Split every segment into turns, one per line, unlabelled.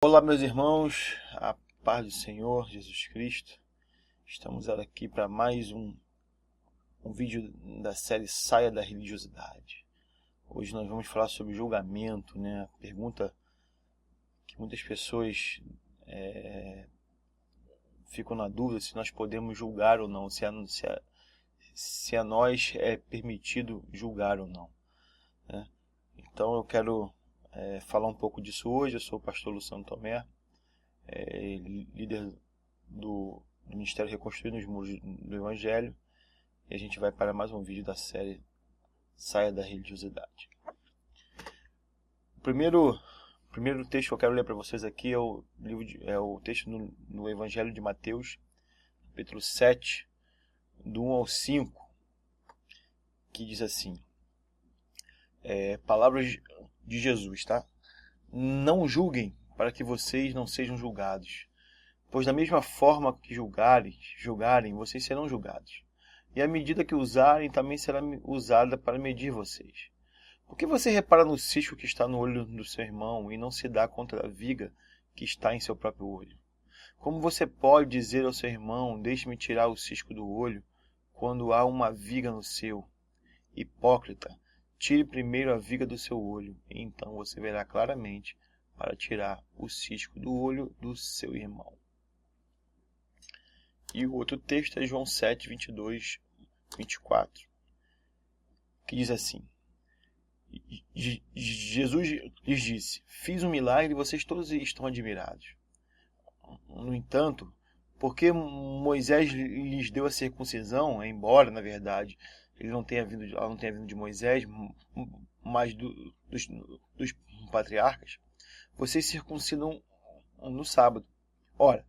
Olá, meus irmãos, a paz do Senhor Jesus Cristo. Estamos aqui para mais um vídeo da série Saia da Religiosidade. Hoje nós vamos falar sobre julgamento, né? A pergunta que muitas pessoas ficam na dúvida se nós podemos julgar ou não, se a nós é permitido julgar ou não, né? Então eu quero falar um pouco disso hoje. Eu sou o pastor Luciano Tomé, líder do Ministério Reconstruindo os Muros do Evangelho, e a gente vai para mais um vídeo da série Saia da Religiosidade. O primeiro texto que eu quero ler para vocês aqui é o texto no Evangelho de Mateus, capítulo 7, do 1 ao 5, que diz assim, palavras de Jesus, tá? Não julguem para que vocês não sejam julgados, pois da mesma forma que julgarem, vocês serão julgados. E a medida que usarem também será usada para medir vocês. Por que você repara no cisco que está no olho do seu irmão e não se dá conta da viga que está em seu próprio olho? Como você pode dizer ao seu irmão, deixe-me tirar o cisco do olho, quando há uma viga no seu? Hipócrita, tire primeiro a viga do seu olho, e então você verá claramente para tirar o cisco do olho do seu irmão. E o outro texto é João 7, 22, 24, que diz assim, Jesus lhes disse, fiz um milagre e vocês todos estão admirados. No entanto, porque Moisés lhes deu a circuncisão, embora, na verdade, ela não tenha vindo de Moisés, mas dos patriarcas, vocês circuncidam no sábado. Ora,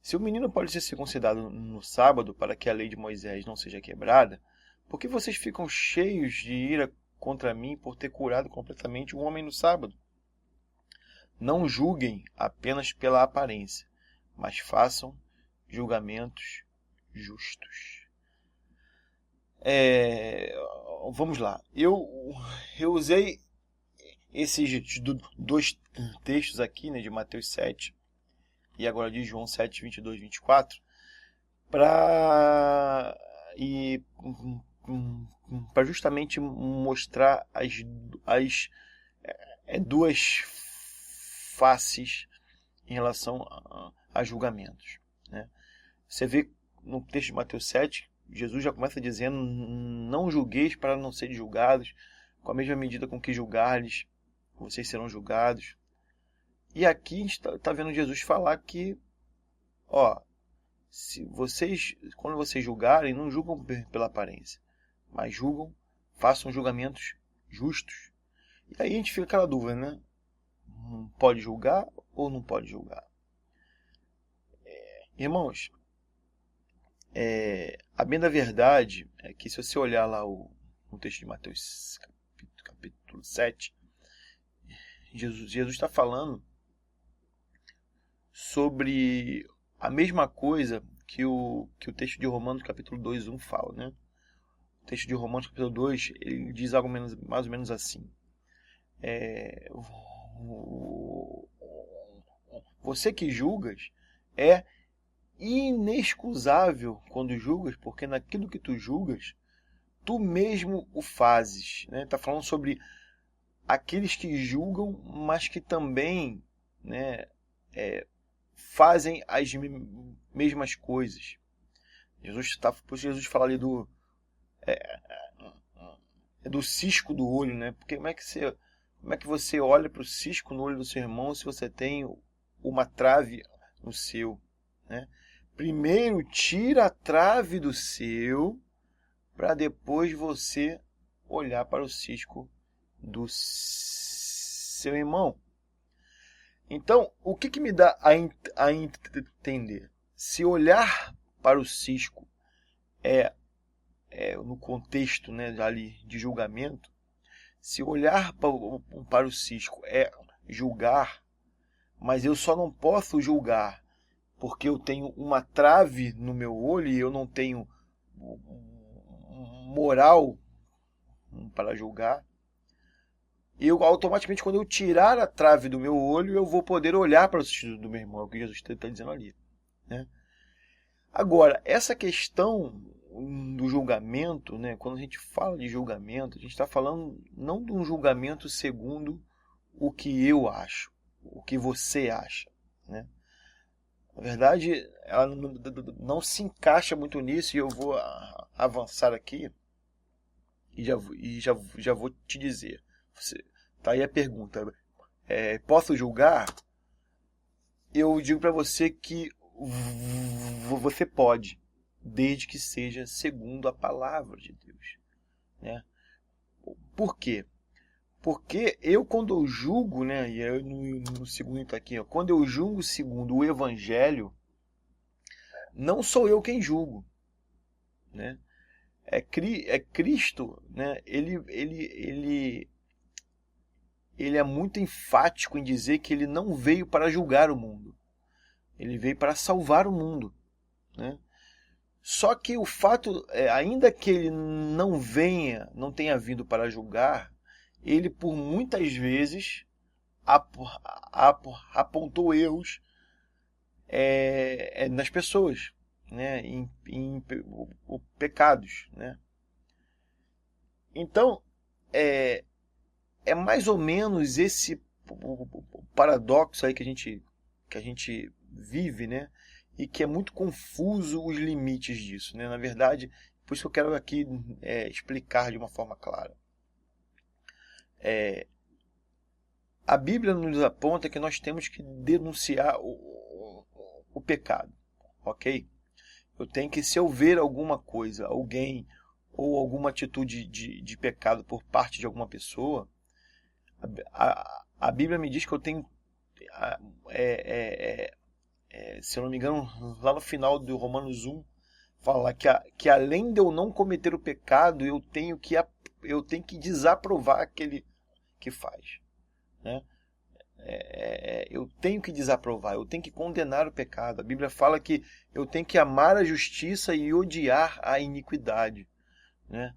se o menino pode ser circuncidado no sábado para que a lei de Moisés não seja quebrada, por que vocês ficam cheios de ira contra mim por ter curado completamente um homem no sábado? Não julguem apenas pela aparência, mas façam julgamentos justos. Vamos lá. Eu usei esses dois textos aqui, né, de Mateus 7 e agora de João 7, 22, 24, para justamente mostrar as duas faces em relação a julgamentos, né? Você vê no texto de Mateus 7, Jesus já começa dizendo, não julgueis para não serem julgados, com a mesma medida com que julgardes, vocês serão julgados. E aqui a gente está vendo Jesus falar que, quando vocês julgarem, não julgam pela aparência, mas façam julgamentos justos. E aí a gente fica aquela dúvida, né? Pode julgar ou não pode julgar? Irmãos, a bem da verdade é que, se você olhar lá no texto de Mateus capítulo 7, Jesus está falando sobre a mesma coisa que o texto de Romanos capítulo 2, 1 fala, né? O texto de Romanos capítulo 2, ele diz algo mais ou menos assim. Você que julgas é inexcusável quando julgas, porque naquilo que tu julgas, tu mesmo o fazes, né? Está falando sobre aqueles que julgam, mas que também, né, fazem as mesmas coisas. Jesus fala ali do cisco do olho, né? Porque como é que você olha para o cisco no olho do seu irmão se você tem uma trave no seu, né? Primeiro tira a trave do seu, para depois você olhar para o cisco do seu irmão. Então, o que me dá a entender? Se olhar para o cisco no contexto, né, ali de julgamento, se olhar para o cisco é julgar, mas eu só não posso julgar porque eu tenho uma trave no meu olho e eu não tenho moral para julgar, eu automaticamente, quando eu tirar a trave do meu olho, eu vou poder olhar para o sentido do meu irmão, é o que Jesus está dizendo ali, né? Agora, essa questão do julgamento, né, quando a gente fala de julgamento, a gente está falando não de um julgamento segundo o que eu acho, o que você acha, né? Na verdade, ela não se encaixa muito nisso e eu vou avançar aqui e já vou te dizer. Tá aí a pergunta. Posso julgar? Eu digo para você que você pode, desde que seja segundo a palavra de Deus, né? Por quê? Porque quando eu julgo, né, e eu no segundo tá aqui, ó, quando eu julgo segundo o Evangelho, não sou eu quem julgo, né? É Cristo, né? Ele é muito enfático em dizer que ele não veio para julgar o mundo, ele veio para salvar o mundo, né? Só que o fato, ainda que ele não tenha vindo para julgar, ele por muitas vezes apontou erros nas pessoas, né? Em pecados, né? Então, é mais ou menos esse paradoxo aí que a gente vive, né? E que é muito confuso os limites disso, né? Na verdade, por isso que eu quero aqui explicar de uma forma clara. A Bíblia nos aponta que nós temos que denunciar o pecado, ok? Eu tenho que, se eu ver alguma coisa, alguém ou alguma atitude de pecado por parte de alguma pessoa, a Bíblia me diz que eu tenho, se eu não me engano, lá no final do Romanos 1, fala que além de eu não cometer o pecado, eu tenho que desaprovar aquele que faz, né? Eu tenho que desaprovar, eu tenho que condenar o pecado. A Bíblia fala que eu tenho que amar a justiça e odiar a iniquidade, né?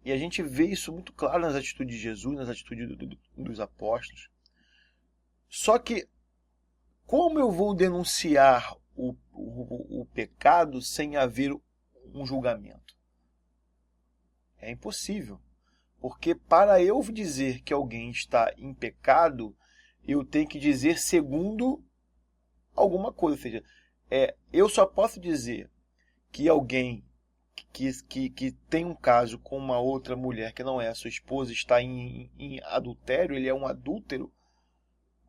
E a gente vê isso muito claro nas atitudes de Jesus, nas atitudes dos apóstolos. Só que, como eu vou denunciar o pecado sem haver um julgamento? É impossível. Porque para eu dizer que alguém está em pecado, eu tenho que dizer segundo alguma coisa. Ou seja, eu só posso dizer que alguém que tem um caso com uma outra mulher que não é a sua esposa está em adultério, ele é um adúltero,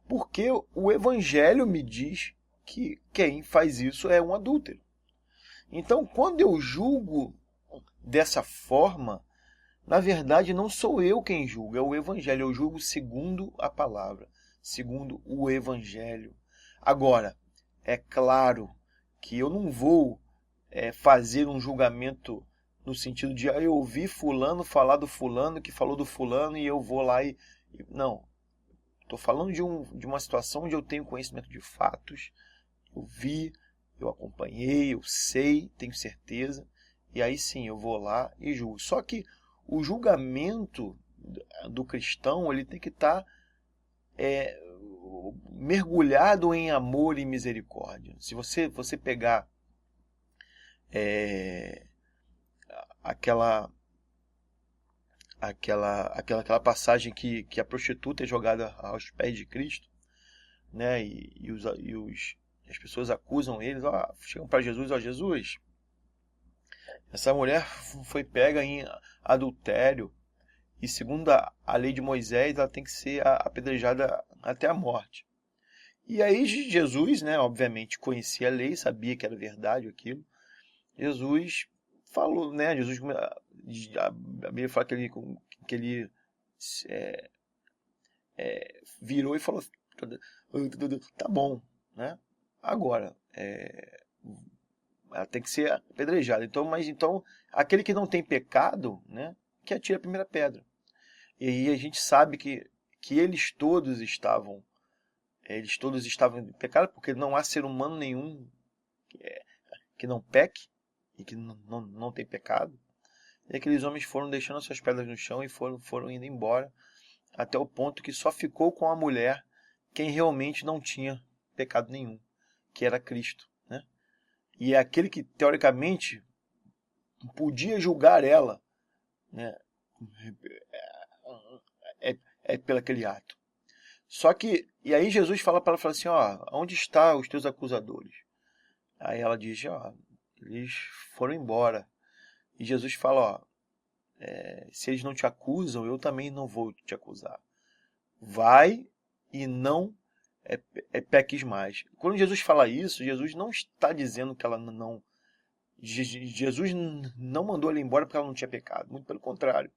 porque o Evangelho me diz que quem faz isso é um adúltero. Então, quando eu julgo dessa forma, na verdade não sou eu quem julga, é o Evangelho. Eu julgo segundo a palavra, segundo o Evangelho. Agora, é claro que eu não vou fazer um julgamento no sentido de eu ouvi fulano falar do fulano que falou do fulano e eu vou lá Não. Estou falando de uma situação onde eu tenho conhecimento de fatos, eu vi, eu acompanhei, eu sei, tenho certeza, e aí sim eu vou lá e julgo. Só que o julgamento do cristão ele tem que estar mergulhado em amor e misericórdia. Se você pegar aquela passagem que a prostituta é jogada aos pés de Cristo, né? As pessoas acusam eles, chegam para Jesus, Jesus, essa mulher foi pega em adultério e segundo a lei de Moisés, ela tem que ser apedrejada até a morte. E aí Jesus, né, obviamente conhecia a lei, sabia que era verdade aquilo. Jesus falou, né? A Bíblia fala que ele virou e falou: tá bom, né? Agora, ela tem que ser apedrejada. Então, aquele que não tem pecado, né, que atire a primeira pedra. E aí a gente sabe que eles todos estavam em pecado, porque não há ser humano nenhum que não peque e que não tem pecado. E aqueles homens foram deixando as suas pedras no chão e foram indo embora. até o ponto que só ficou com a mulher quem realmente não tinha pecado nenhum, que era Cristo, né? E é aquele que, teoricamente, podia julgar ela, né? É pelo aquele ato. Só que, e aí Jesus fala para ela, fala assim, ó, onde estão os teus acusadores? Aí ela diz, ó, eles foram embora. E Jesus fala, ó, se eles não te acusam, eu também não vou te acusar. Vai e não peques mais. Quando Jesus fala isso, Jesus não está dizendo que ela não... Jesus não mandou ela embora porque ela não tinha pecado. Muito pelo contrário.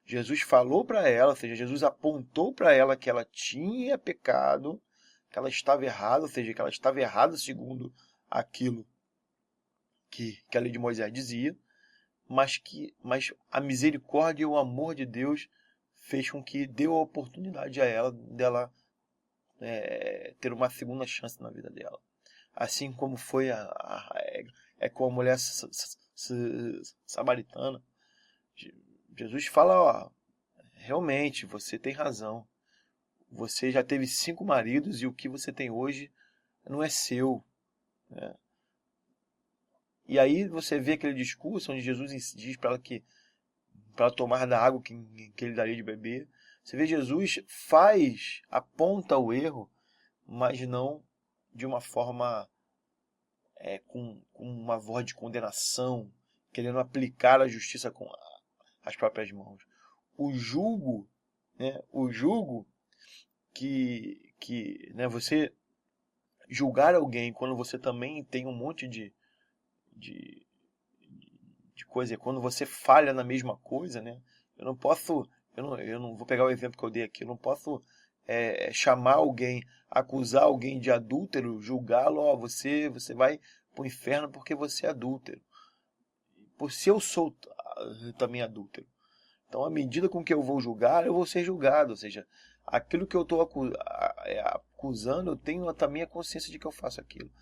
Jesus falou para ela, ou seja, Jesus apontou para ela que ela tinha pecado, que ela estava errada, ou seja, que ela estava errada segundo aquilo que a lei de Moisés dizia, mas a misericórdia e o amor de Deus fez com que deu a oportunidade a ela dela ter uma segunda chance na vida dela. Assim como foi com a mulher samaritana. Jesus fala, ó, realmente, você tem razão. Você já teve 5 maridos e o que você tem hoje não é seu, né? E aí você vê aquele discurso onde Jesus diz para ela que para ela tomar da água que ele daria de beber. Você vê Jesus aponta o erro, mas não de uma forma com uma voz de condenação, querendo aplicar a justiça com as próprias mãos. O jugo, né, né, você julgar alguém quando você também tem um monte de coisa, quando você falha na mesma coisa, né? Eu não vou pegar o exemplo que eu dei aqui, eu não posso chamar alguém, acusar alguém de adúltero, julgá-lo, ó, você vai para o inferno porque você é adúltero. Por se eu sou também adúltero. Então, à medida com que eu vou julgar, eu vou ser julgado. Ou seja, aquilo que eu estou acusando, eu tenho também a consciência de que eu faço aquilo.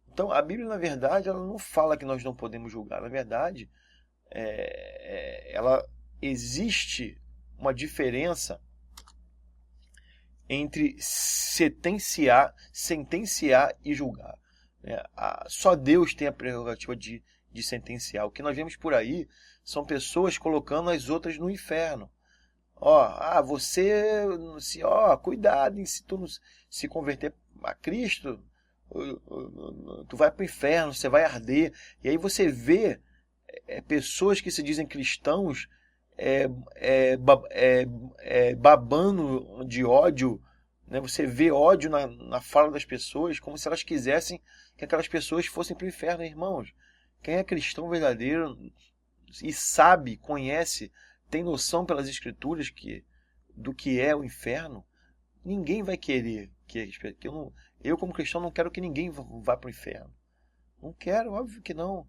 Então, a Bíblia, na verdade, ela não fala que nós não podemos julgar. Na verdade, ela existe uma diferença entre sentenciar e julgar. Só Deus tem a prerrogativa de sentenciar. O que nós vemos por aí são pessoas colocando as outras no inferno. Cuidado, se tu não se converter a Cristo, tu vai para o inferno, você vai arder. E aí você vê pessoas que se dizem cristãos babando de ódio, né? Você vê ódio na fala das pessoas, como se elas quisessem que aquelas pessoas fossem para o inferno, irmãos. Quem é cristão verdadeiro e sabe, conhece, tem noção pelas escrituras do que é o inferno, ninguém vai querer eu como cristão não quero que ninguém vá para o inferno. Não quero, óbvio que não.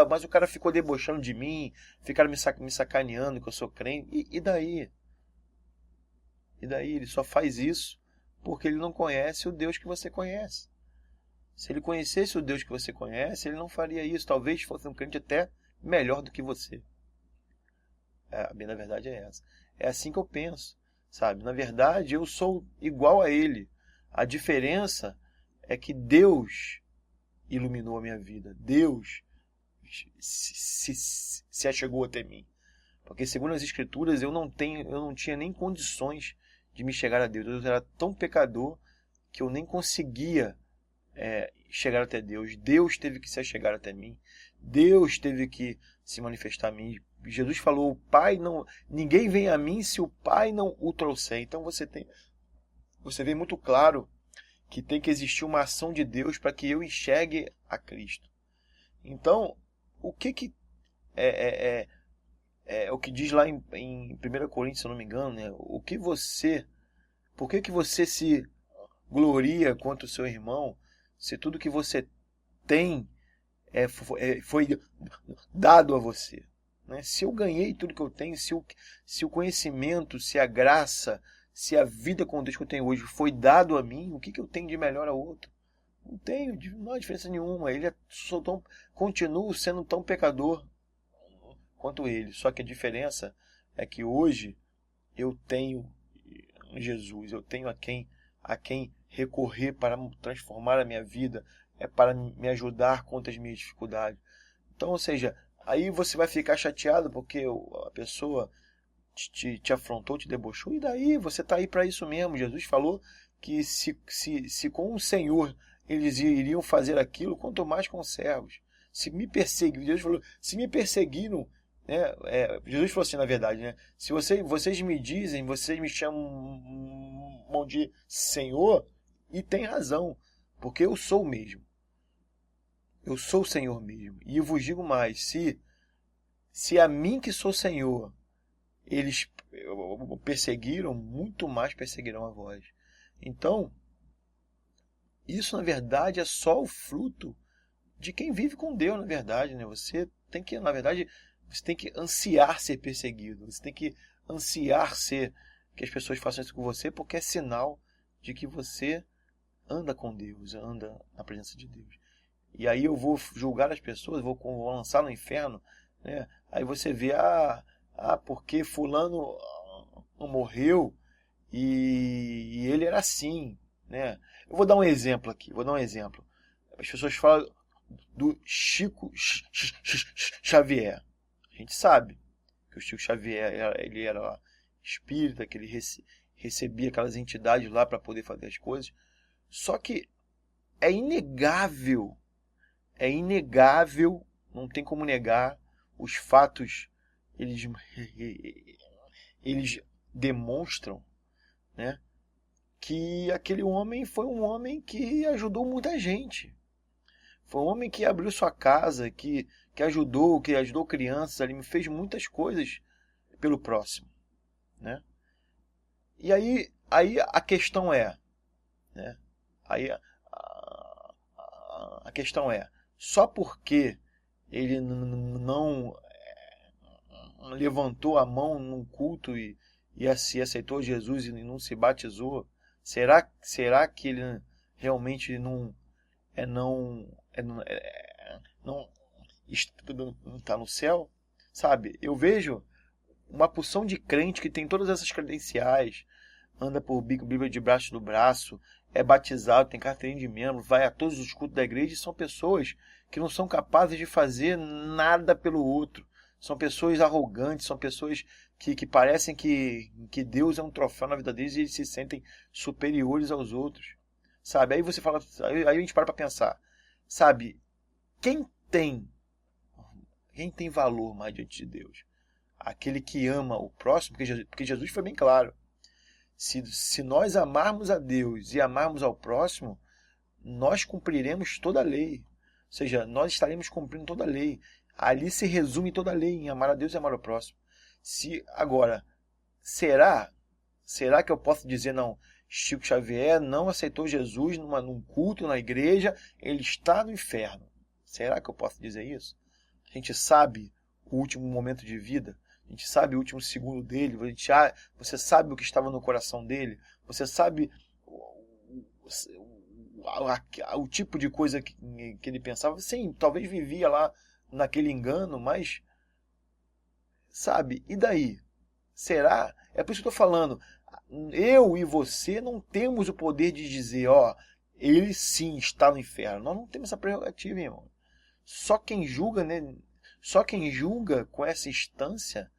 Mas o cara ficou debochando de mim, ficaram me sacaneando que eu sou crente. E daí? E daí? Ele só faz isso porque ele não conhece o Deus que você conhece. Se ele conhecesse o Deus que você conhece, ele não faria isso. Talvez fosse um crente até melhor do que você. A minha verdade é essa. É assim que eu penso, sabe? Na verdade, eu sou igual a ele. A diferença é que Deus iluminou a minha vida. Deus se achegou até mim. Porque segundo as escrituras, eu não tinha nem condições de me chegar a Deus. Eu era tão pecador que eu nem conseguia chegar até Deus. Deus teve que se achegar até mim. Deus teve que se manifestar a mim. Jesus falou, o Pai não, ninguém vem a mim se o Pai não o trouxer. Então você vê muito claro que tem que existir uma ação de Deus para que eu enxergue a Cristo. Então, o que é o que diz lá em 1 Coríntios, se eu não me engano, né? Por que você se gloria contra o seu irmão, se tudo que você tem foi dado a você? Né? Se eu ganhei tudo que eu tenho, se o conhecimento, se a graça, se a vida com Deus que eu tenho hoje foi dado a mim, o que eu tenho de melhor a outro? Não tenho, não há diferença nenhuma. Continuo sendo tão pecador quanto ele. Só que a diferença é que hoje eu tenho Jesus, eu tenho a quem recorrer para transformar a minha vida, para me ajudar contra as minhas dificuldades. Então, ou seja, aí você vai ficar chateado porque a pessoa te afrontou, te debochou, e daí você está aí para isso mesmo. Jesus falou que se com o Senhor eles iriam fazer aquilo, quanto mais com os servos. Se me perseguiram, Jesus falou, se me perseguiram, né, Jesus falou assim, na verdade, né, se vocês me dizem, vocês me chamam de Senhor, e tem razão, porque eu sou o mesmo. Eu sou o Senhor mesmo. E eu vos digo mais, se a mim que sou Senhor, eles perseguiram, muito mais perseguirão a vós. Então, isso na verdade é só o fruto de quem vive com Deus, na verdade, né? Você tem que, na verdade, você tem que ansiar ser perseguido. Você tem que ansiar que as pessoas façam isso com você, porque é sinal de que você anda com Deus, anda na presença de Deus. E aí eu vou julgar as pessoas, vou lançar no inferno, né? Aí você vê, porque fulano morreu e ele era assim, né? Eu vou dar um exemplo aqui, As pessoas falam do Chico Xavier. A gente sabe que o Chico Xavier ele era espírita, que ele recebia aquelas entidades lá para poder fazer as coisas. Só que é inegável, não tem como negar, os fatos eles demonstram, né, que aquele homem foi um homem que ajudou muita gente. Foi um homem que abriu sua casa, que ajudou crianças ali, me fez muitas coisas pelo próximo, né? E aí a questão é, né? Aí a questão é, só porque ele não levantou a mão num culto e se aceitou Jesus e não se batizou, será que ele realmente não está no céu? Sabe? Eu vejo uma porção de crente que tem todas essas credenciais, anda por Bíblia debaixo do braço, é batizado, tem carteirinha de membro, vai a todos os cultos da igreja, e são pessoas que não são capazes de fazer nada pelo outro. São pessoas arrogantes, são pessoas que parecem que Deus é um troféu na vida deles e eles se sentem superiores aos outros. Sabe? Aí você fala, aí a gente para pensar. Sabe? Quem tem valor mais diante de Deus? Aquele que ama o próximo, porque Jesus foi bem claro. Se nós amarmos a Deus e amarmos ao próximo, nós cumpriremos toda a lei. Ou seja, nós estaremos cumprindo toda a lei. Ali se resume toda a lei, em amar a Deus e amar ao próximo. Agora, será que eu posso dizer, não, Chico Xavier não aceitou Jesus num culto na igreja, ele está no inferno? Será que eu posso dizer isso? A gente sabe o último momento de vida, a gente sabe o último segundo dele, você sabe o que estava no coração dele, você sabe o tipo de coisa que ele pensava. Sim, talvez vivia lá naquele engano, mas, sabe, e daí? Será? É por isso que eu estou falando, eu e você não temos o poder de dizer, ele sim está no inferno. Nós não temos essa prerrogativa, irmão. Só quem julga, né? Só quem julga com essa instância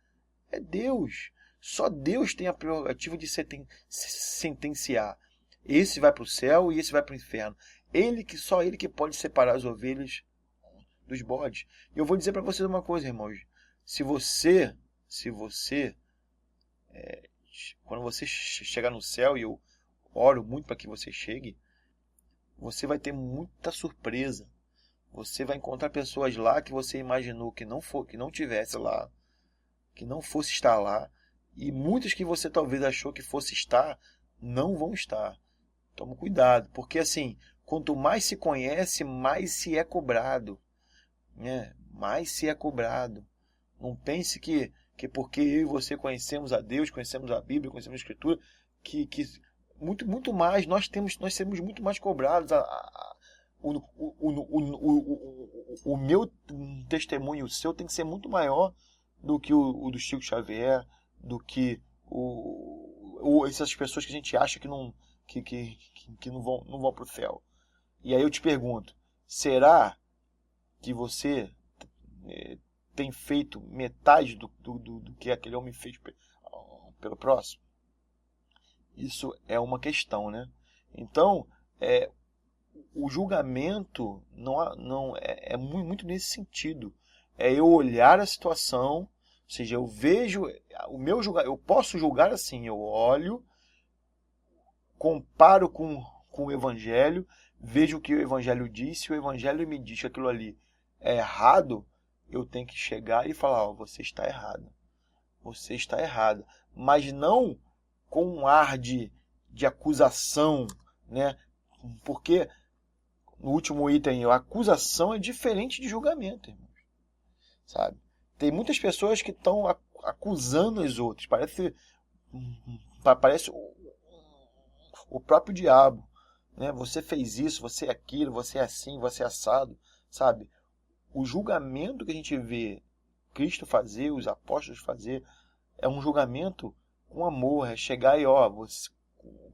é Deus. Só Deus tem a prerrogativa de sentenciar. Esse vai para o céu e esse vai para o inferno. Só ele que pode separar as ovelhas dos bodes. E eu vou dizer para vocês uma coisa, irmãos. Se você quando você chegar no céu, e eu oro muito para que você chegue, você vai ter muita surpresa. Você vai encontrar pessoas lá que você imaginou que não tivesse lá, que não fosse estar lá, e muitas que você talvez achou que fosse estar, não vão estar. Toma cuidado, porque assim, quanto mais se conhece, mais se é cobrado, né? Mais se é cobrado. Não pense que porque eu e você conhecemos a Deus, conhecemos a Bíblia, conhecemos a Escritura, que muito mais, nós seremos muito mais cobrados. O meu testemunho, o seu, tem que ser muito maior do que o do Chico Xavier, do que essas pessoas que a gente acha que não vão para o céu. E aí eu te pergunto, será que você tem feito metade do que aquele homem fez pelo próximo? Isso é uma questão, né? Então, o julgamento não é muito nesse sentido. É eu olhar a situação, ou seja, eu vejo eu posso julgar assim, eu olho, comparo com o Evangelho, vejo o que o Evangelho diz, se o Evangelho me diz que aquilo ali é errado, eu tenho que chegar e falar, você está errado. Você está errada. Mas não com um ar de acusação, né? Porque no último item, a acusação é diferente de julgamento, irmãos. Sabe? Tem muitas pessoas que estão acusando os outros. Parece o próprio diabo, né? Você fez isso, você é aquilo, você é assim, você é assado, sabe? O julgamento que a gente vê Cristo fazer, os apóstolos fazer, é um julgamento com amor, é chegar e, você,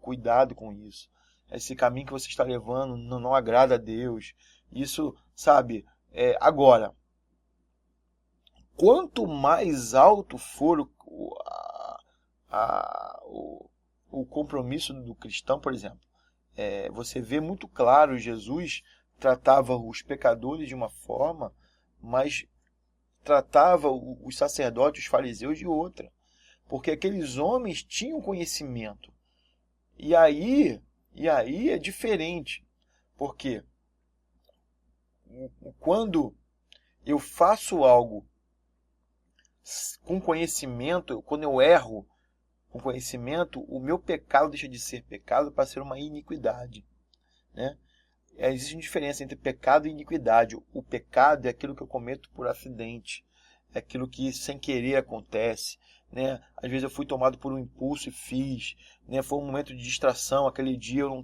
cuidado com isso. Esse caminho que você está levando não agrada a Deus. Isso, sabe? Agora, quanto mais alto for o compromisso do cristão, por exemplo, você vê muito claro, Jesus tratava os pecadores de uma forma, mas tratava os sacerdotes, os fariseus de outra. Porque aqueles homens tinham conhecimento. E aí é diferente. Porque quando eu faço algo com conhecimento, quando eu erro com conhecimento, o meu pecado deixa de ser pecado para ser uma iniquidade, né? Existe uma diferença entre pecado e iniquidade. O pecado é aquilo que eu cometo por acidente, é aquilo que sem querer acontece, né? Às vezes eu fui tomado por um impulso e fiz, né? Foi um momento de distração, aquele dia eu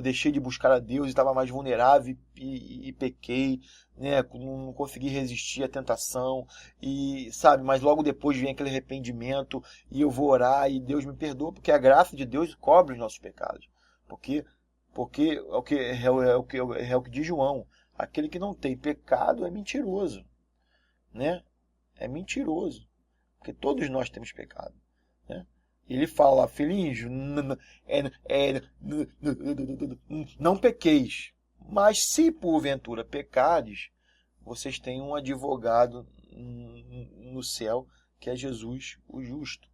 deixei de buscar a Deus e estava mais vulnerável e pequei, né? Não consegui resistir à tentação e, sabe, mas logo depois vem aquele arrependimento e eu vou orar e Deus me perdoa, porque a graça de Deus cobre os nossos pecados. Porque é o que diz João, aquele que não tem pecado é mentiroso, né? É mentiroso, porque todos nós temos pecado, né? Ele fala, filhinhos, não pequeis, mas se porventura pecares, vocês têm um advogado no céu, que é Jesus, o justo.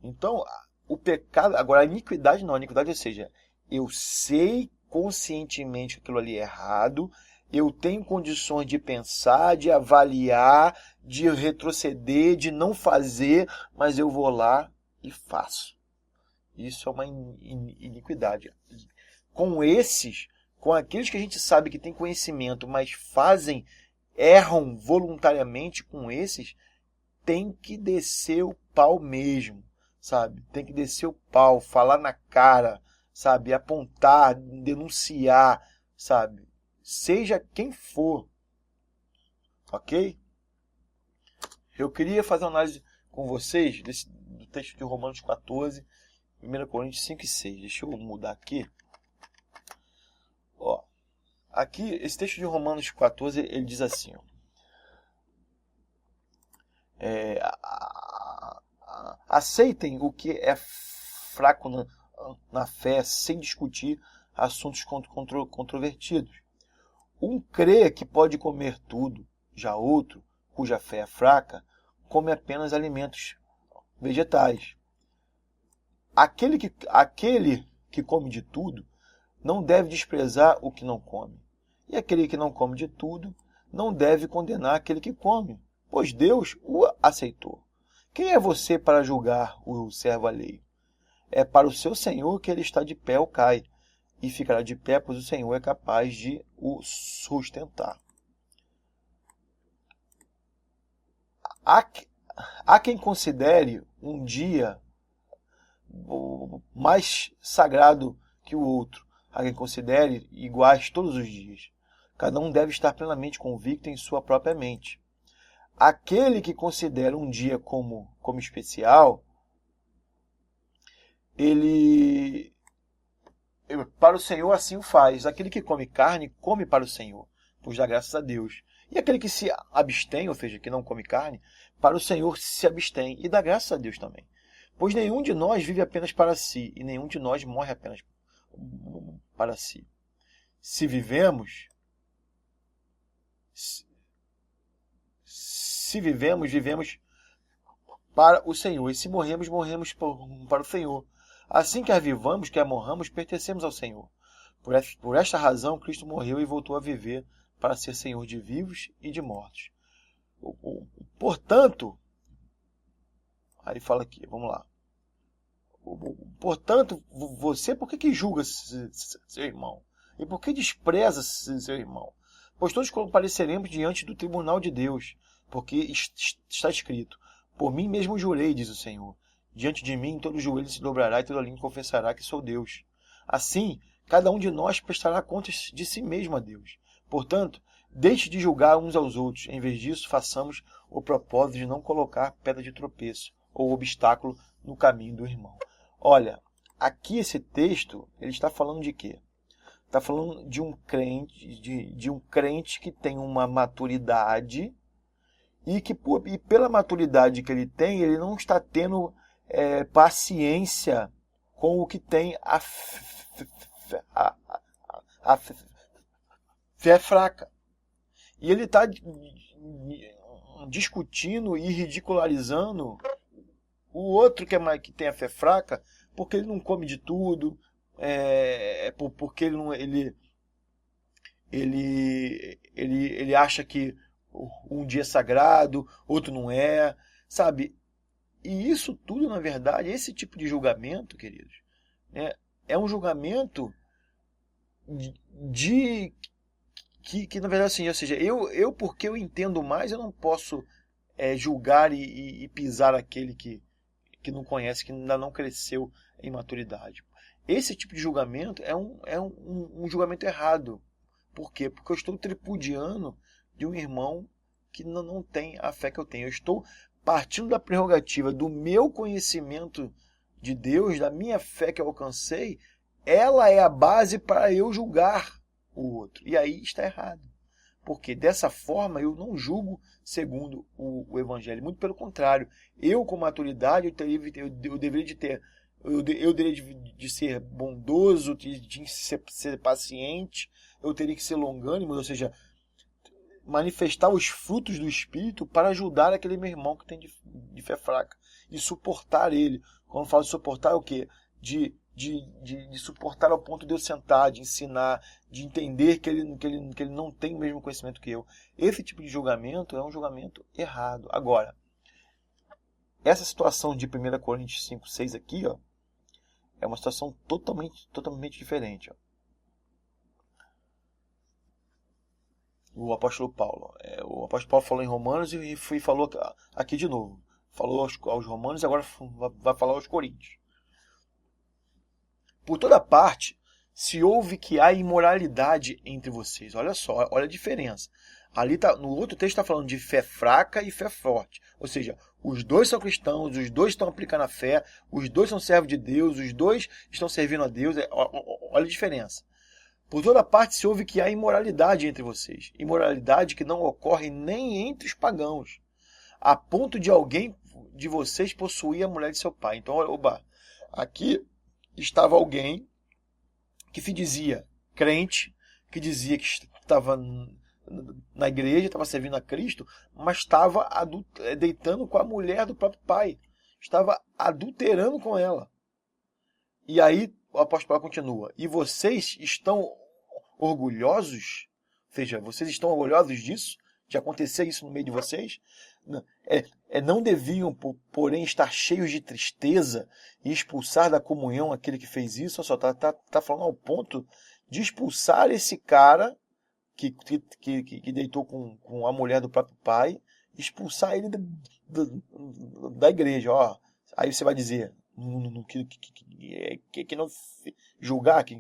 Então, o pecado, agora a iniquidade não, a iniquidade, ou seja, eu sei conscientemente que aquilo ali é errado, eu tenho condições de pensar, de avaliar, de retroceder, de não fazer, mas eu vou lá e faço. Isso é uma iniquidade. Com aqueles que a gente sabe que tem conhecimento, mas erram voluntariamente, com esses, tem que descer o pau mesmo, sabe? Tem que descer o pau, falar na cara, sabe? Apontar, denunciar, sabe? Seja quem for, ok? Eu queria fazer uma análise com vocês do texto de Romanos 14, 1 Coríntios 5 e 6. Deixa eu mudar aqui. Ó, aqui, esse texto de Romanos 14, ele diz assim, ó, aceitem o que é fraco na fé, sem discutir assuntos controvertidos. Um crê que pode comer tudo, já outro, cuja fé é fraca, come apenas alimentos vegetais. Aquele que come de tudo não deve desprezar o que não come. E aquele que não come de tudo não deve condenar aquele que come, pois Deus o aceitou. Quem é você para julgar o servo alheio? É para o seu Senhor que ele está de pé ou cai, e ficará de pé, pois o Senhor é capaz de o sustentar. Há quem considere um dia mais sagrado que o outro. Há quem considere iguais todos os dias. Cada um deve estar plenamente convicto em sua própria mente. Aquele que considera um dia como especial, ele para o Senhor assim o faz. Aquele que come carne, come para o Senhor, pois dá graças a Deus. E aquele que se abstém, ou seja, que não come carne, para o Senhor se abstém e dá graças a Deus também. Pois nenhum de nós vive apenas para si, e nenhum de nós morre apenas para si. Se vivemos, vivemos para o Senhor. E se morremos, morremos para o Senhor. Assim quer vivamos, quer morramos, pertencemos ao Senhor. Por esta razão, Cristo morreu e voltou a viver para ser Senhor de vivos e de mortos. Portanto, aí fala aqui, vamos lá. Portanto, você por que julga seu irmão? E por que despreza seu irmão? Pois todos compareceremos diante do tribunal de Deus, porque está escrito: por mim mesmo jurei, diz o Senhor. Diante de mim todo joelho se dobrará e toda língua confessará que sou Deus. Assim, cada um de nós prestará contas de si mesmo a Deus. Portanto, deixe de julgar uns aos outros. Em vez disso, façamos o propósito de não colocar pedra de tropeço ou obstáculo no caminho do irmão. Olha, aqui esse texto, ele está falando de quê? Está falando de um crente, de um crente que tem uma maturidade e que pela maturidade que ele tem, ele não está tendo paciência com o que tem a fé fraca. E ele está discutindo e ridicularizando o outro que tem a fé fraca, porque ele não come de tudo, porque ele acha que um dia é sagrado, outro não é, sabe? E isso tudo, na verdade, esse tipo de julgamento, queridos, é um julgamento que na verdade, assim, ou seja, eu porque eu entendo mais, eu não posso julgar e pisar aquele que não conhece, que ainda não cresceu em maturidade. Esse tipo de julgamento é um julgamento errado. Por quê? Porque eu estou tripudiando de um irmão que não tem a fé que eu tenho. Eu estou partindo da prerrogativa do meu conhecimento de Deus, da minha fé que eu alcancei, ela é a base para eu julgar o outro. E aí está errado. Porque dessa forma eu não julgo segundo o Evangelho. Muito pelo contrário. Eu, com maturidade, eu deveria de ser bondoso, de ser paciente, eu teria que ser longânimo, ou seja, manifestar os frutos do Espírito para ajudar aquele meu irmão que tem de fé fraca. E suportar ele. Quando eu falo de suportar, é o quê? De suportar ao ponto de eu sentar, de ensinar, de entender que ele não tem o mesmo conhecimento que eu. Esse tipo de julgamento é um julgamento errado. Agora, essa situação de 1 Coríntios 5:6 aqui, ó, é uma situação totalmente diferente. Ó. O apóstolo Paulo falou em Romanos e falou aqui de novo. Falou aos Romanos e agora vai falar aos Coríntios. Por toda parte se ouve que há imoralidade entre vocês. Olha só, olha a diferença. Ali no outro texto está falando de fé fraca e fé forte. Ou seja, os dois são cristãos, os dois estão aplicando a fé, os dois são servos de Deus, os dois estão servindo a Deus. Olha a diferença. Por toda parte se ouve que há imoralidade entre vocês. Imoralidade que não ocorre nem entre os pagãos, a ponto de alguém de vocês possuir a mulher de seu pai. Então, aqui estava alguém que se dizia crente, que dizia que estava na igreja, estava servindo a Cristo, mas estava deitando com a mulher do próprio pai. Estava adulterando com ela. E aí o apóstolo Paulo continua. E vocês estão orgulhosos? Ou seja, vocês estão orgulhosos disso? De acontecer isso no meio de vocês? Não deviam, porém, estar cheios de tristeza e expulsar da comunhão aquele que fez isso. Só está falando ao ponto de expulsar esse cara que deitou com a mulher do próprio pai, expulsar ele da igreja. Ó, aí você vai dizer que não julgar, que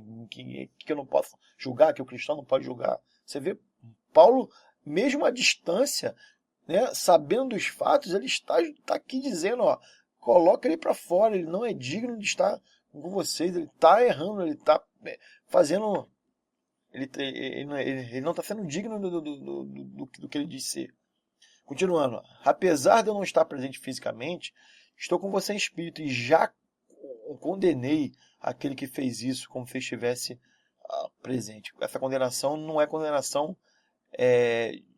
eu não posso julgar, que o cristão não pode julgar. Você vê, Paulo, mesmo à distância, né, sabendo dos fatos, ele está aqui dizendo, ó, coloca ele para fora, ele não é digno de estar com vocês, ele está errando, ele está fazendo... Ele não está sendo digno do que ele diz ser. Continuando, apesar de eu não estar presente fisicamente, estou com você em espírito e já condenei aquele que fez isso como se estivesse presente. Essa condenação não é condenação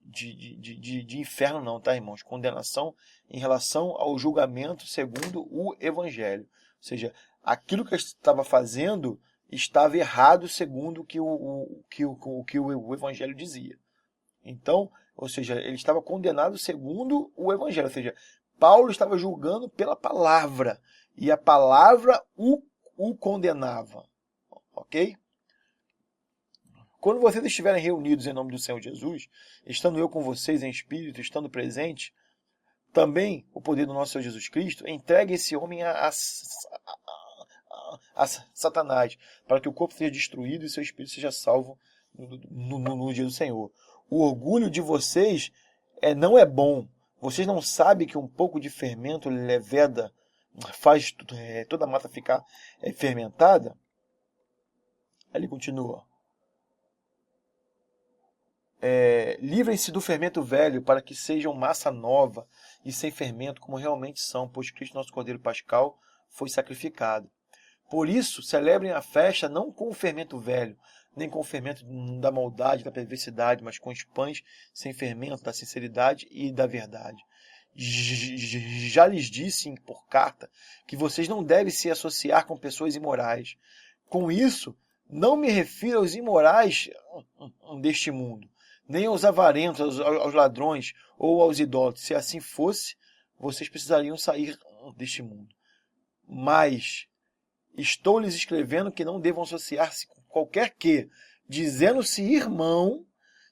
de inferno não, tá, irmãos? Condenação em relação ao julgamento segundo o Evangelho. Ou seja, aquilo que eu estava fazendo estava errado segundo o que o Evangelho dizia. Então, ou seja, ele estava condenado segundo o Evangelho. Ou seja, Paulo estava julgando pela palavra. E a palavra o condenava. Ok? Quando vocês estiverem reunidos em nome do Senhor Jesus, estando eu com vocês em espírito, estando presente, também o poder do nosso Senhor Jesus Cristo, entregue esse homem a Satanás, para que o corpo seja destruído e seu espírito seja salvo no dia do Senhor. O orgulho de vocês não é bom. Vocês não sabem que um pouco de fermento leveda faz toda a massa ficar fermentada? Ele continua. Livrem-se do fermento velho para que sejam massa nova e sem fermento como realmente são, pois Cristo, nosso Cordeiro Pascal, foi sacrificado. Por isso, celebrem a festa não com o fermento velho, nem com o fermento da maldade, da perversidade, mas com os pães sem fermento, da sinceridade e da verdade. Já lhes disse por carta que vocês não devem se associar com pessoas imorais. Com isso, não me refiro aos imorais deste mundo, nem aos avarentos, aos ladrões ou aos idólatras. Se assim fosse, vocês precisariam sair deste mundo. Mas estou lhes escrevendo que não devam associar-se com qualquer que, dizendo-se irmão,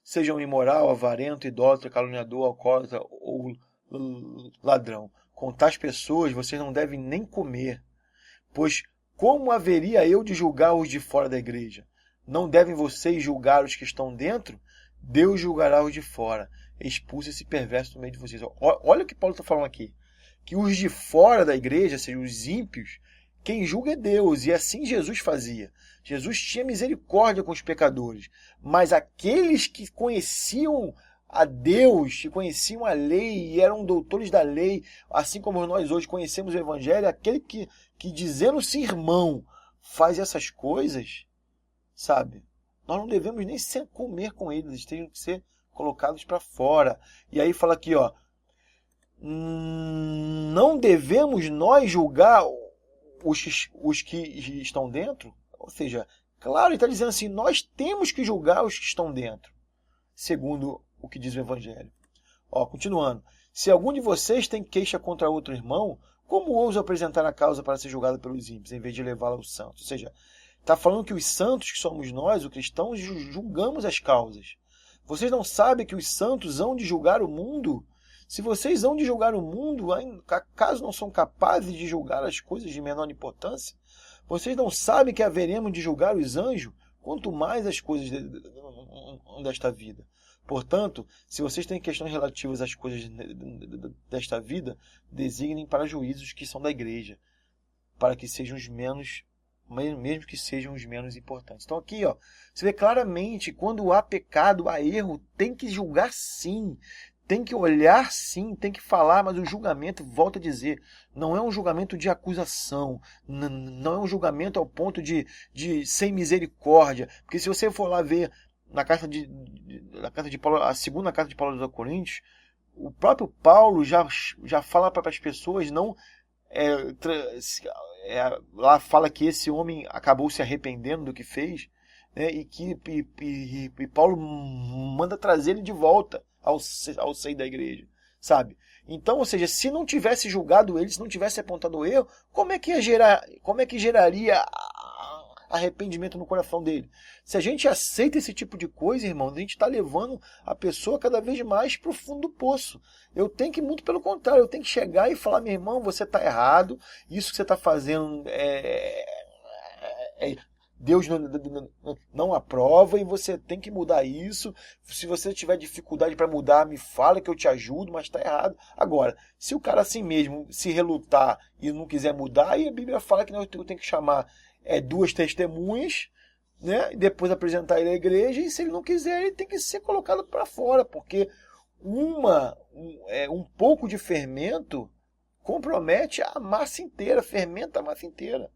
seja um imoral, avarento, idólatra, caluniador, alcoólatra ou ladrão. Com tais pessoas vocês não devem nem comer, pois como haveria eu de julgar os de fora da igreja? Não devem vocês julgar os que estão dentro? Deus julgará os de fora. Expulse esse perverso do meio de vocês. Olha o que Paulo está falando aqui. Que os de fora da igreja, sejam os ímpios, quem julga é Deus, e assim Jesus fazia. Jesus tinha misericórdia com os pecadores, mas aqueles que conheciam a Deus, que conheciam a lei e eram doutores da lei, assim como nós hoje conhecemos o Evangelho, aquele que dizendo-se irmão, faz essas coisas, sabe? Nós não devemos nem comer com eles, eles têm que ser colocados para fora. E aí fala aqui, ó, não devemos nós julgar os que estão dentro? Ou seja, claro, ele está dizendo assim, nós temos que julgar os que estão dentro, segundo o que diz o Evangelho. Continuando. Se algum de vocês tem queixa contra outro irmão, como ousa apresentar a causa para ser julgado pelos ímpios, em vez de levá-la aos santos? Ou seja, está falando que os santos, que somos nós, os cristãos, julgamos as causas. Vocês não sabem que os santos hão de julgar o mundo? Se vocês hão de julgar o mundo, caso não são capazes de julgar as coisas de menor importância, vocês não sabem que haveremos de julgar os anjos, quanto mais as coisas desta vida. Portanto, se vocês têm questões relativas às coisas desta vida, designem para juízos que são da igreja, para que sejam os menos, mesmo que sejam os menos importantes. Então aqui, ó, você vê claramente, quando há pecado, há erro, tem que julgar sim. Tem que olhar sim, tem que falar, mas o julgamento, volto a dizer, não é um julgamento de acusação, não é um julgamento ao ponto de sem misericórdia. Porque se você for lá ver na carta de Paulo, a segunda carta de Paulo aos Coríntios, o próprio Paulo já fala para as pessoas não... lá fala que esse homem acabou se arrependendo do que fez, né, e Paulo manda trazer ele de volta ao seio da igreja, sabe? Então, ou seja, se não tivesse julgado ele, se não tivesse apontado o erro, como é que geraria arrependimento no coração dele? Se a gente aceita esse tipo de coisa, irmão, a gente está levando a pessoa cada vez mais para o fundo do poço. Eu tenho que, muito pelo contrário, eu tenho que chegar e falar, meu irmão, você está errado, isso que você está fazendo Deus não aprova e você tem que mudar isso. Se você tiver dificuldade para mudar, me fala que eu te ajudo, mas está errado. Agora, se o cara assim mesmo se relutar e não quiser mudar, aí a Bíblia fala que eu tenho que chamar duas testemunhas, né? E depois apresentar ele à igreja, e se ele não quiser, ele tem que ser colocado para fora, porque um pouco de fermento compromete a massa inteira, fermenta a massa inteira.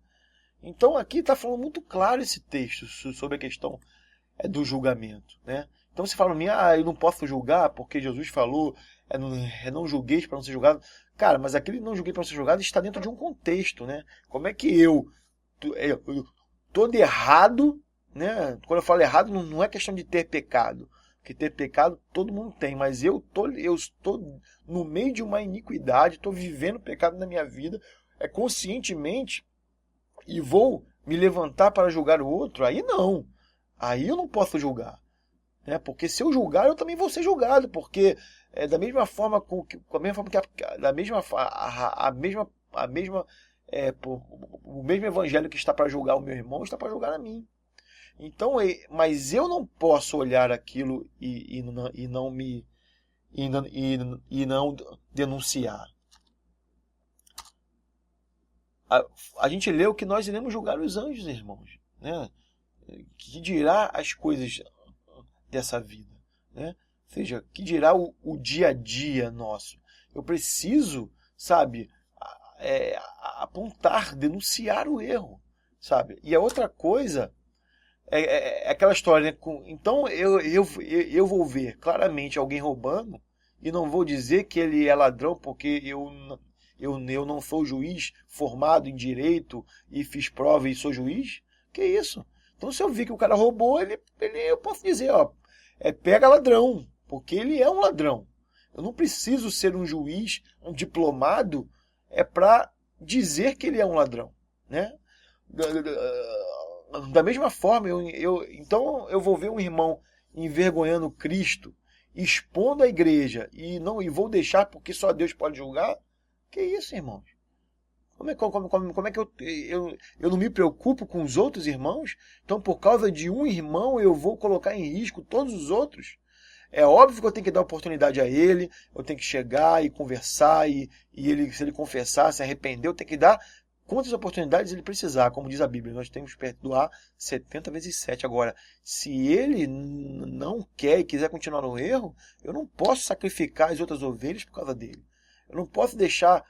Então aqui está falando muito claro esse texto sobre a questão do julgamento, né? Então você fala para mim, eu não posso julgar porque Jesus falou, não julgueis para não ser julgado. Cara, mas aquele não julguei para não ser julgado está dentro de um contexto, né? Como é que eu todo errado, né? Quando eu falo errado, não é questão de ter pecado, porque ter pecado todo mundo tem, mas eu estou no meio de uma iniquidade, estou vivendo pecado na minha vida, conscientemente, e vou me levantar para julgar o outro, aí não. Aí eu não posso julgar, né? Porque se eu julgar, eu também vou ser julgado, porque da mesma forma o mesmo evangelho que está para julgar o meu irmão está para julgar a mim. Então, mas eu não posso olhar aquilo e não denunciar. A gente leu que nós iremos julgar os anjos, irmãos, né? Que dirá as coisas dessa vida, né? Ou seja, que dirá o dia a dia nosso. Eu preciso, sabe, apontar, denunciar o erro, sabe? E a outra coisa é aquela história, né? Então eu vou ver claramente alguém roubando e não vou dizer que ele é ladrão porque eu não sou juiz formado em direito e fiz prova e sou juiz? Que isso? Então, se eu vi que o cara roubou, eu posso dizer, pega ladrão, porque ele é um ladrão. Eu não preciso ser um juiz, um diplomado, para dizer que ele é um ladrão, né? Da mesma forma, então eu vou ver um irmão envergonhando Cristo, expondo a igreja e vou deixar porque só Deus pode julgar? Que isso, irmãos? Como é que eu não me preocupo com os outros irmãos? Então, por causa de um irmão, eu vou colocar em risco todos os outros? É óbvio que eu tenho que dar oportunidade a ele, eu tenho que chegar e conversar, e ele, se ele confessar, se arrepender, eu tenho que dar quantas oportunidades ele precisar. Como diz a Bíblia, nós temos que perdoar 70 vezes 7. Agora, se ele não quer e quiser continuar no erro, eu não posso sacrificar as outras ovelhas por causa dele. Eu não posso deixar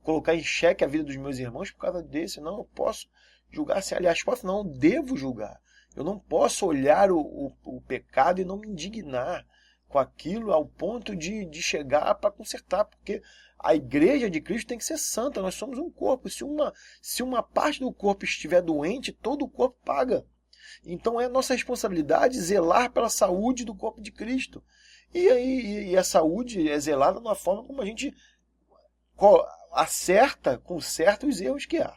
colocar em xeque a vida dos meus irmãos por causa desse. Não, eu posso julgar. Aliás, devo julgar. Eu não posso olhar o pecado e não me indignar com aquilo ao ponto de chegar para consertar, porque a igreja de Cristo tem que ser santa. Nós somos um corpo. Se uma parte do corpo estiver doente, todo o corpo paga. Então é nossa responsabilidade zelar pela saúde do corpo de Cristo. E a saúde é zelada de uma forma como a gente conserta os erros que há.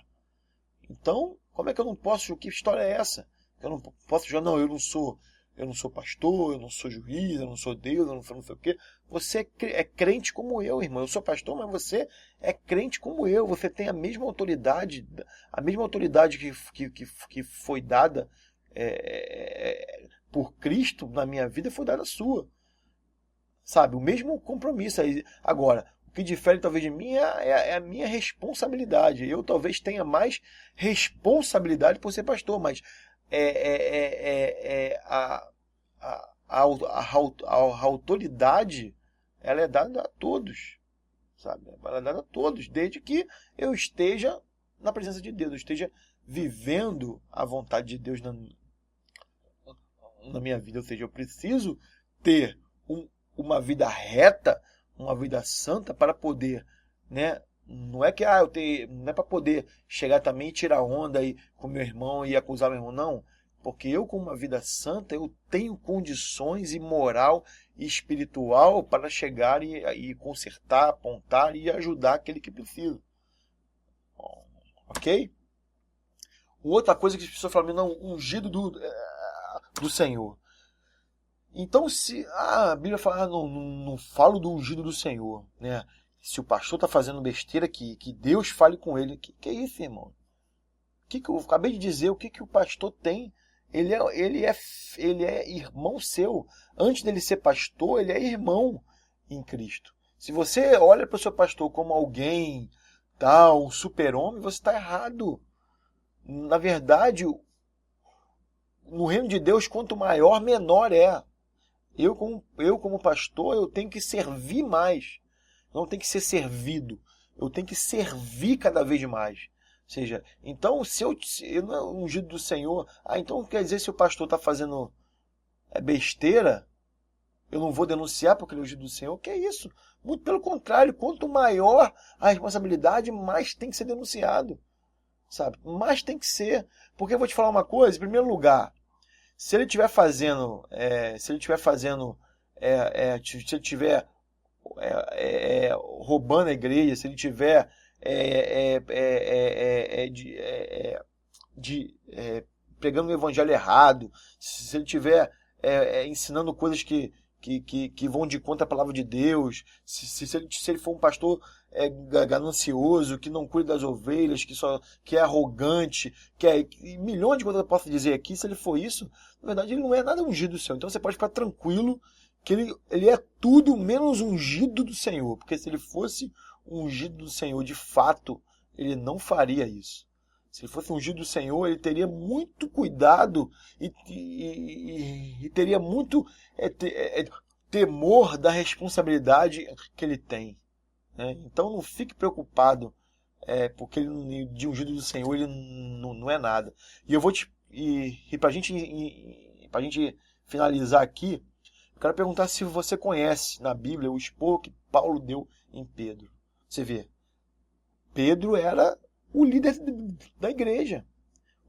Então, como é que eu não posso? Que história é essa? Eu não posso dizer, não, eu não sou pastor, eu não sou juiz, eu não sou Deus, eu não sei o quê. Você é crente como eu, irmão. Eu sou pastor, mas você é crente como eu. Você tem a mesma autoridade que foi dada por Cristo na minha vida, foi dada a sua. Sabe, o mesmo compromisso. Agora, o que difere talvez de mim é a minha responsabilidade. Eu talvez tenha mais responsabilidade por ser pastor, mas a autoridade, ela é dada a todos, sabe? Ela é dada a todos, desde que eu esteja na presença de Deus, eu esteja vivendo a vontade de Deus na minha vida. Ou seja, eu preciso ter uma vida reta, uma vida santa para poder, né? Não é que não é para poder chegar também e tirar onda aí com meu irmão e acusar meu irmão, não. Porque eu, com uma vida santa, eu tenho condições e moral e espiritual para chegar e consertar, apontar e ajudar aquele que precisa. Ok? Outra coisa que as pessoas falam, não, ungido do Senhor. Então, se a Bíblia fala, não falo do ungido do Senhor, né? Se o pastor está fazendo besteira, que Deus fale com ele. Que é isso, irmão? que eu acabei de dizer? O que o pastor tem? Ele é irmão seu. Antes dele ser pastor, ele é irmão em Cristo. Se você olha para o seu pastor como alguém, tal, um super-homem, você está errado. Na verdade, no reino de Deus, quanto maior, menor é. Eu como pastor, eu tenho que servir mais. Não tem que ser servido. Eu tenho que servir cada vez mais. Ou seja, então, se eu não é ungido do Senhor, então quer dizer, se o pastor está fazendo besteira, eu não vou denunciar porque ele é ungido do Senhor? Que é isso? Muito pelo contrário, quanto maior a responsabilidade, mais tem que ser denunciado. Sabe? Mais tem que ser. Porque eu vou te falar uma coisa, em primeiro lugar, se ele estiver fazendo, se ele estiver roubando a igreja, se ele estiver pregando o evangelho errado, se ele estiver ensinando coisas que vão de contra a palavra de Deus, se ele for um pastor ganancioso, que não cuida das ovelhas, que é arrogante, milhões de coisas eu posso dizer aqui, se ele for isso, na verdade ele não é nada ungido do Senhor. Então você pode ficar tranquilo que ele é tudo menos ungido do Senhor, porque se ele fosse ungido do Senhor de fato, ele não faria isso. Se ele fosse ungido do Senhor, ele teria muito cuidado e teria muito temor da responsabilidade que ele tem. Né? Então não fique preocupado, porque ele, de ungido do Senhor ele não é nada. E eu vou para a gente finalizar aqui, eu quero perguntar se você conhece na Bíblia o esporro que Paulo deu em Pedro. Você vê, Pedro era o líder da igreja,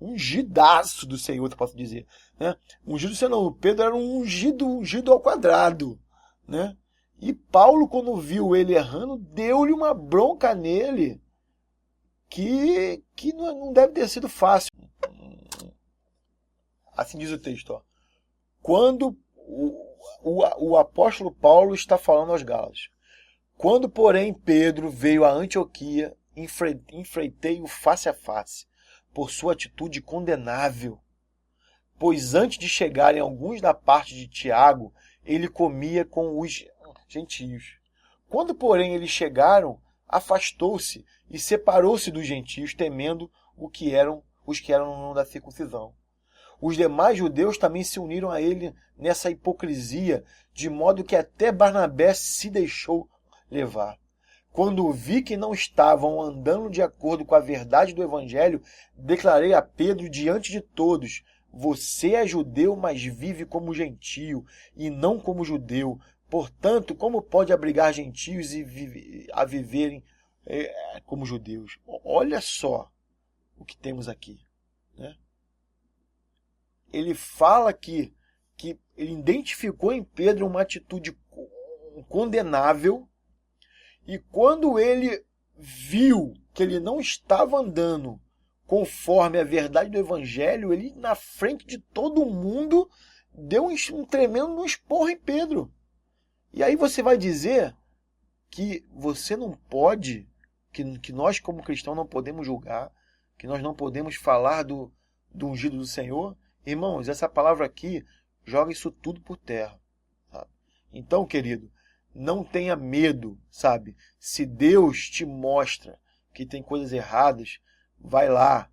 ungidaço do Senhor, eu posso dizer. Né? Ungido do Senhor não, Pedro era um ungido ao quadrado. Né? E Paulo, quando viu ele errando, deu-lhe uma bronca nele que não deve ter sido fácil. Assim diz o texto. Ó. Quando o apóstolo Paulo está falando aos Gálatas. Quando, porém, Pedro veio a Antioquia, enfrentei-o face a face, por sua atitude condenável. Pois antes de chegarem alguns da parte de Tiago, ele comia com os gentios. Quando, porém, eles chegaram, afastou-se e separou-se dos gentios, temendo os que eram da circuncisão. Os demais judeus também se uniram a ele nessa hipocrisia, de modo que até Barnabé se deixou levar. Quando vi que não estavam andando de acordo com a verdade do Evangelho, declarei a Pedro diante de todos: você é judeu, mas vive como gentio, e não como judeu. Portanto, como pode abrigar gentios a viverem como judeus? Olha só o que temos aqui. Né? Ele fala que ele identificou em Pedro uma atitude condenável, e quando ele viu que ele não estava andando conforme a verdade do Evangelho, ele, na frente de todo mundo, deu um tremendo esporro em Pedro. E aí você vai dizer que você não pode, que nós como cristãos não podemos julgar, que nós não podemos falar do ungido do Senhor? Irmãos, essa palavra aqui joga isso tudo por terra. Sabe? Então, querido, não tenha medo, sabe? Se Deus te mostra que tem coisas erradas, vai lá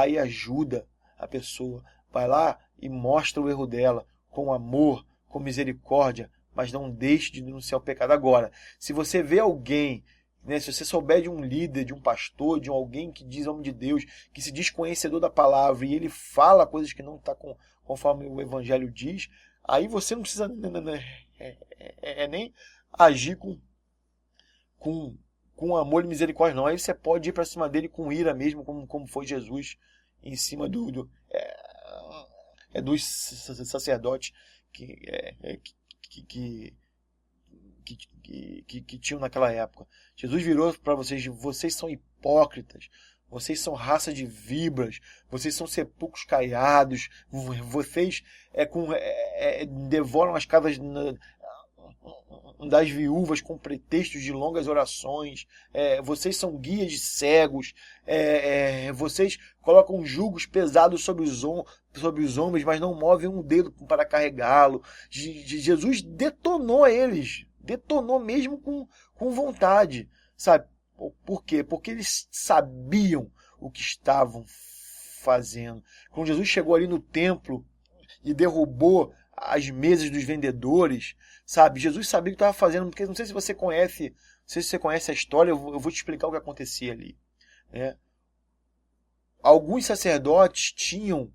e ajuda a pessoa. Vai lá e mostra o erro dela com amor, com misericórdia, mas não deixe de denunciar o pecado. Agora, se você vê alguém, né, se você souber de um líder, de um pastor, de alguém que diz homem de Deus, que se diz conhecedor da palavra e ele fala coisas que não estão conforme o Evangelho diz, aí você não precisa nem agir com amor e misericórdia, não. Aí você pode ir para cima dele com ira mesmo, como foi Jesus em cima dos sacerdotes que tinham naquela época. Jesus virou para vocês são hipócritas, vocês são raça de víboras, vocês são sepulcros caiados, vocês devoram as casas das viúvas com pretextos de longas orações, vocês são guias de cegos, vocês colocam julgos pesados sobre os homens, mas não movem um dedo para carregá-lo. Jesus detonou eles, detonou mesmo com vontade, sabe? Por quê? Porque eles sabiam o que estavam fazendo. Quando Jesus chegou ali no templo e derrubou as mesas dos vendedores, sabe? Jesus sabia o que estava fazendo, porque não sei se você conhece, não sei se você conhece a história, eu vou te explicar o que acontecia ali, né? Alguns sacerdotes tinham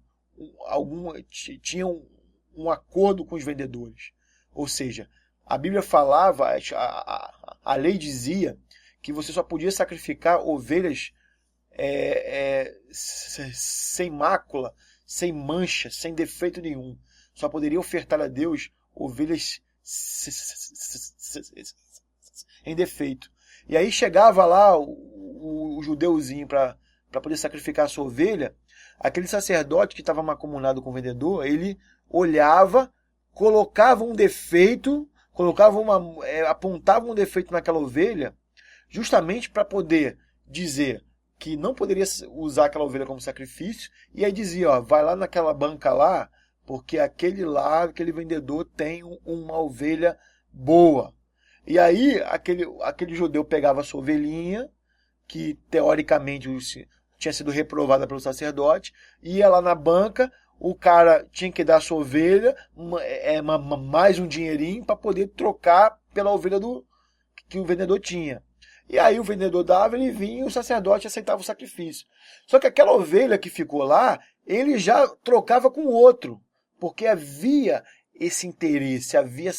um acordo com os vendedores. Ou seja, a Bíblia falava, a lei dizia que você só podia sacrificar ovelhas sem mácula, sem mancha, sem defeito nenhum. Só poderia ofertar a Deus ovelhas em defeito. E aí chegava lá o judeuzinho para poder sacrificar a sua ovelha, aquele sacerdote que estava mancomunado com o vendedor, ele olhava, colocava um defeito, apontava um defeito naquela ovelha, justamente para poder dizer que não poderia usar aquela ovelha como sacrifício, e aí dizia, ó, vai lá naquela banca lá, porque aquele vendedor tem uma ovelha boa. E aí aquele judeu pegava a sua ovelhinha, que teoricamente tinha sido reprovada pelo sacerdote, ia lá na banca, o cara tinha que dar a sua ovelha, mais um dinheirinho para poder trocar pela ovelha que o vendedor tinha. E aí o vendedor dava, ele vinha e o sacerdote aceitava o sacrifício. Só que aquela ovelha que ficou lá, ele já trocava com outro, porque havia esse interesse, havia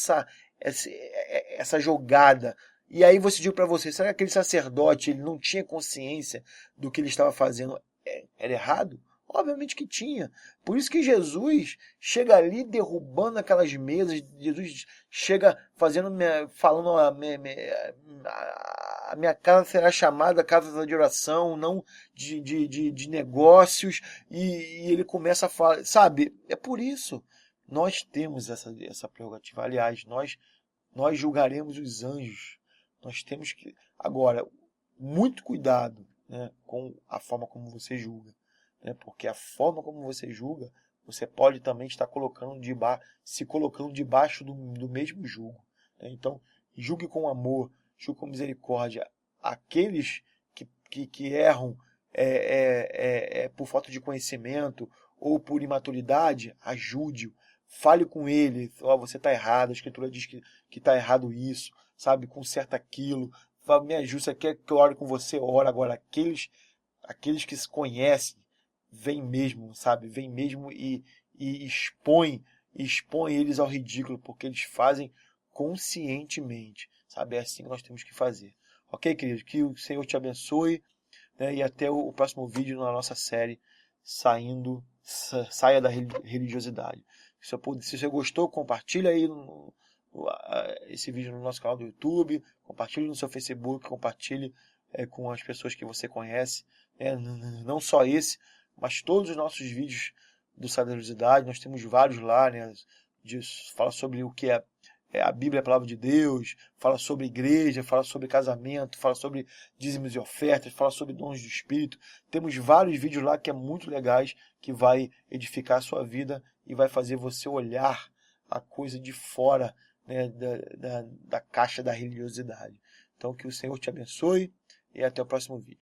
essa jogada. E aí você diz para você, será que aquele sacerdote ele não tinha consciência do que ele estava fazendo era errado? Obviamente que tinha. Por isso que Jesus chega ali derrubando aquelas mesas. Jesus chega falando a minha casa será chamada casa de oração, não de negócios. E ele começa a falar, sabe? É por isso. Nós temos essa prerrogativa. Aliás, nós julgaremos os anjos. Nós temos que... Agora, muito cuidado, né, com a forma como você julga. Né, porque a forma como você julga, você pode também estar se colocando debaixo do mesmo julgo. Né? Então, julgue com amor, julgue com misericórdia. Aqueles que erram por falta de conhecimento ou por imaturidade, ajude-o. Fale com ele, você está errado, a escritura diz que está errado isso, sabe, conserta aquilo, me ajuda, você quer que eu ore com você, ora. Agora, aqueles que se conhecem, vem mesmo, sabe, vem mesmo e expõe eles ao ridículo, porque eles fazem conscientemente, sabe, é assim que nós temos que fazer. Ok, querido? Que o Senhor te abençoe, né, e até o próximo vídeo na nossa série, Saia da Religiosidade. Se você gostou, compartilha aí esse vídeo no nosso canal do YouTube, compartilhe no seu Facebook, compartilhe com as pessoas que você conhece, não só esse, mas todos os nossos vídeos do Saia da Religiosidade, nós temos vários lá, né, fala sobre o que é a Bíblia, a palavra de Deus, fala sobre igreja, fala sobre casamento, fala sobre dízimos e ofertas, fala sobre dons do Espírito. Temos vários vídeos lá que é muito legais, que vai edificar a sua vida e vai fazer você olhar a coisa de fora, né, da caixa da religiosidade. Então, que o Senhor te abençoe e até o próximo vídeo.